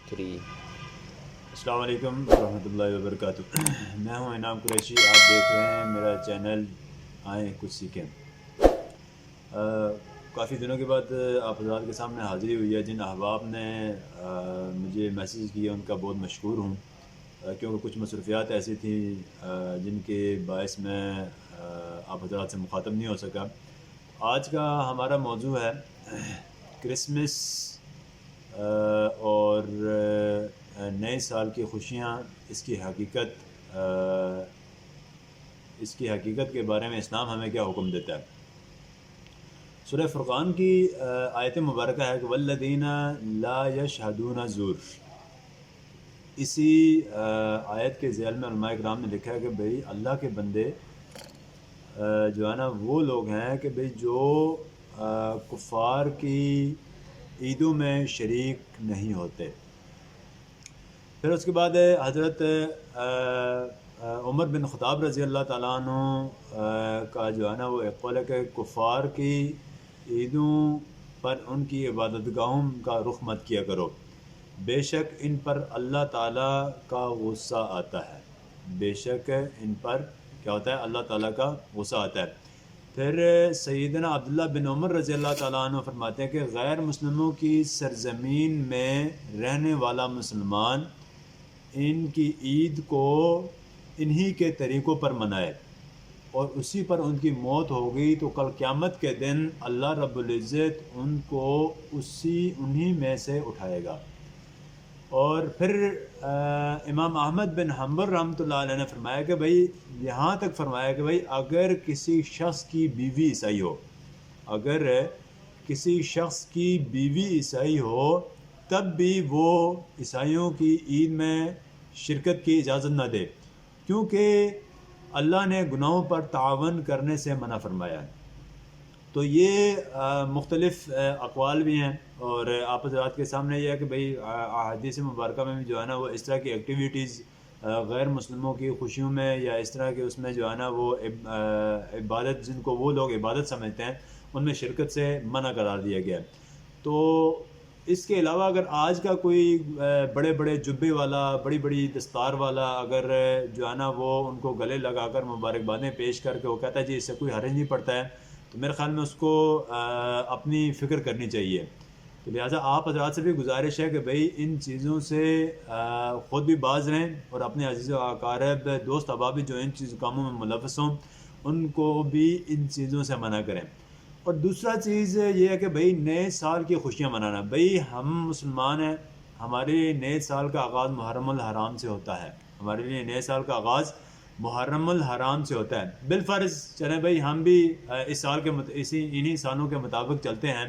3۔ السلام علیکم ورحمۃ اللہ وبرکاتہ۔ میں ہوں انعام قریشی، آپ دیکھ رہے ہیں میرا چینل آئیں کچھ سیکھیں۔ کافی دنوں کے بعد آپ حضرات کے سامنے حاضری ہوئی ہے۔ جن احباب نے مجھے میسیج کیا ان کا بہت مشکور ہوں، کیونکہ کچھ مصروفیات ایسی تھیں جن کے باعث میں آپ حضرات سے مخاطب نہیں ہو سکا۔ آج کا ہمارا موضوع ہے کرسمس اور نئے سال کی خوشیاں، اس کی حقیقت کے بارے میں اسلام ہمیں کیا حکم دیتا ہے۔ سورہ فرقان کی آیت مبارکہ ہے کہ والذین لا یشہدون زور۔ اسی آیت کے ذیل میں علماء کرام نے لکھا ہے کہ بھئی اللہ کے بندے جو ہے نا وہ لوگ ہیں کہ بھئی جو کفار کی عیدوں میں شریک نہیں ہوتے۔ پھر اس کے بعد حضرت عمر بن خطاب رضی اللہ تعالیٰ عنہ کا جو ہے نا وہ ایک قول ہے کہ کفار کی عیدوں پر ان کی عبادت گاہوں کا رخ مت کیا کرو، بے شک ان پر اللہ تعالیٰ کا غصہ آتا ہے۔ بے شک ان پر کیا ہوتا ہے؟ اللہ تعالیٰ کا غصہ آتا ہے۔ پھر سیدنا عبداللہ بن عمر رضی اللہ تعالیٰ عنہ فرماتے ہیں کہ غیر مسلموں کی سرزمین میں رہنے والا مسلمان ان کی عید کو انہی کے طریقوں پر منائے اور اسی پر ان کی موت ہو گئی تو کل قیامت کے دن اللہ رب العزت ان کو انہی میں سے اٹھائے گا۔ اور پھر امام احمد بن حنبل رحمۃ اللہ علیہ نے فرمایا کہ بھئی یہاں تک فرمایا کہ بھئی اگر کسی شخص کی بیوی عیسائی ہو، اگر کسی شخص کی بیوی عیسائی ہو تب بھی وہ عیسائیوں کی عید میں شرکت کی اجازت نہ دے، کیونکہ اللہ نے گناہوں پر تعاون کرنے سے منع فرمایا ہے۔ تو یہ مختلف اقوال بھی ہیں، اور آپ حضرات کے سامنے یہ ہے کہ بھئی احادیث مبارکہ میں بھی جو ہے نا وہ اس طرح کی ایکٹیویٹیز غیر مسلموں کی خوشیوں میں یا اس طرح کے اس میں جو ہے نا وہ عبادت، جن کو وہ لوگ عبادت سمجھتے ہیں، ان میں شرکت سے منع قرار دیا گیا ہے۔ تو اس کے علاوہ اگر آج کا کوئی بڑے بڑے جبے والا، بڑی بڑی دستار والا اگر جو ہے نا وہ ان کو گلے لگا کر مبارکبادیں پیش کر کے وہ کہتا ہے جی اس سے کوئی حرج نہیں پڑتا ہے، تو میرے خیال میں اس کو اپنی فکر کرنی چاہیے۔ تو لہٰذا آپ حضرات سے بھی گزارش ہے کہ بھئی ان چیزوں سے خود بھی باز رہیں اور اپنے عزیز و اقارب، دوست احباب جو ان کاموں میں ملوث ہوں ان کو بھی ان چیزوں سے منع کریں۔ اور دوسرا چیز یہ ہے کہ بھئی نئے سال کی خوشیاں منانا۔ بھئی ہم مسلمان ہیں، ہمارے نئے سال کا آغاز محرم الحرام سے ہوتا ہے، ہمارے لیے نئے سال کا آغاز محرم الحرام سے ہوتا ہے۔ بالفرض چلیں بھئی ہم بھی اس سال کے انہی سالوں کے مطابق چلتے ہیں،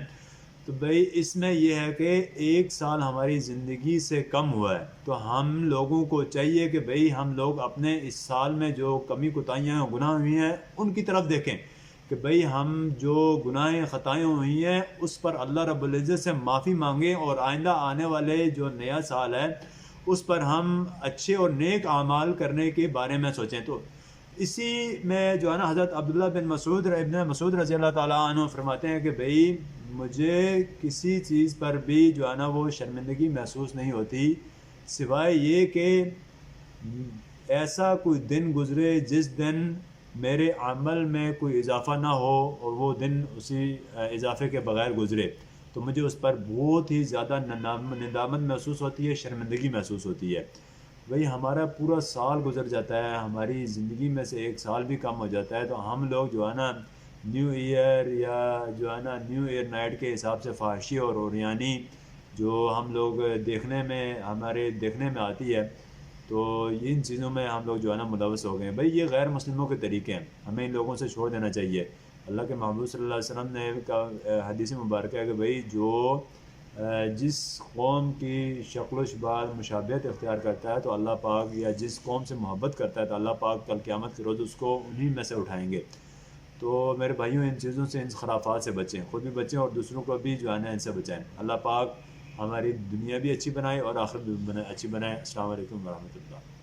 تو بھئی اس میں یہ ہے کہ ایک سال ہماری زندگی سے کم ہوا ہے، تو ہم لوگوں کو چاہیے کہ بھئی ہم لوگ اپنے اس سال میں جو کمی کوتاہیاں گناہ ہوئی ہیں ان کی طرف دیکھیں کہ بھئی ہم جو گناہیں خطائیں ہوئی ہیں اس پر اللہ رب العزت سے معافی مانگیں، اور آئندہ آنے والے جو نیا سال ہے اس پر ہم اچھے اور نیک اعمال کرنے کے بارے میں سوچیں۔ تو اسی میں جو ہے نا حضرت عبداللہ بن مسعود رضی اللہ تعالیٰ عنہ فرماتے ہیں کہ بھئی مجھے کسی چیز پر بھی جو ہے نا وہ شرمندگی محسوس نہیں ہوتی سوائے یہ کہ ایسا کوئی دن گزرے جس دن میرے عمل میں کوئی اضافہ نہ ہو اور وہ دن اسی اضافے کے بغیر گزرے، تو مجھے اس پر بہت ہی زیادہ ندامت محسوس ہوتی ہے، شرمندگی محسوس ہوتی ہے۔ بھئی ہمارا پورا سال گزر جاتا ہے، ہماری زندگی میں سے ایک سال بھی کم ہو جاتا ہے، تو ہم لوگ جو ہے نا نیو ایئر یا جو ہے نا نیو ایئر نائٹ کے حساب سے فحاشی اور اوریانی جو ہم لوگ ہمارے دیکھنے میں آتی ہے، تو ان چیزوں میں ہم لوگ جو ہے نا ملوث ہو گئے ہیں۔ بھئی یہ غیر مسلموں کے طریقے ہیں، ہمیں ان لوگوں سے چھوڑ دینا چاہیے۔ اللہ کے محبوب صلی اللہ علیہ وسلم نے حدیث مبارکہ ہے کہ بھئی جو جس قوم کی شکل و شبال مشابہت اختیار کرتا ہے تو اللہ پاک، یا جس قوم سے محبت کرتا ہے تو اللہ پاک کل قیامت کے روز اس کو انہی میں سے اٹھائیں گے۔ تو میرے بھائیوں ان چیزوں سے، ان خرافات سے بچیں، خود بھی بچیں اور دوسروں کو بھی جو ہے نا ان سے بچائیں۔ اللہ پاک ہماری دنیا بھی اچھی بنائے اور آخرت بھی اچھی بنائے۔ السلام علیکم ورحمۃ اللہ۔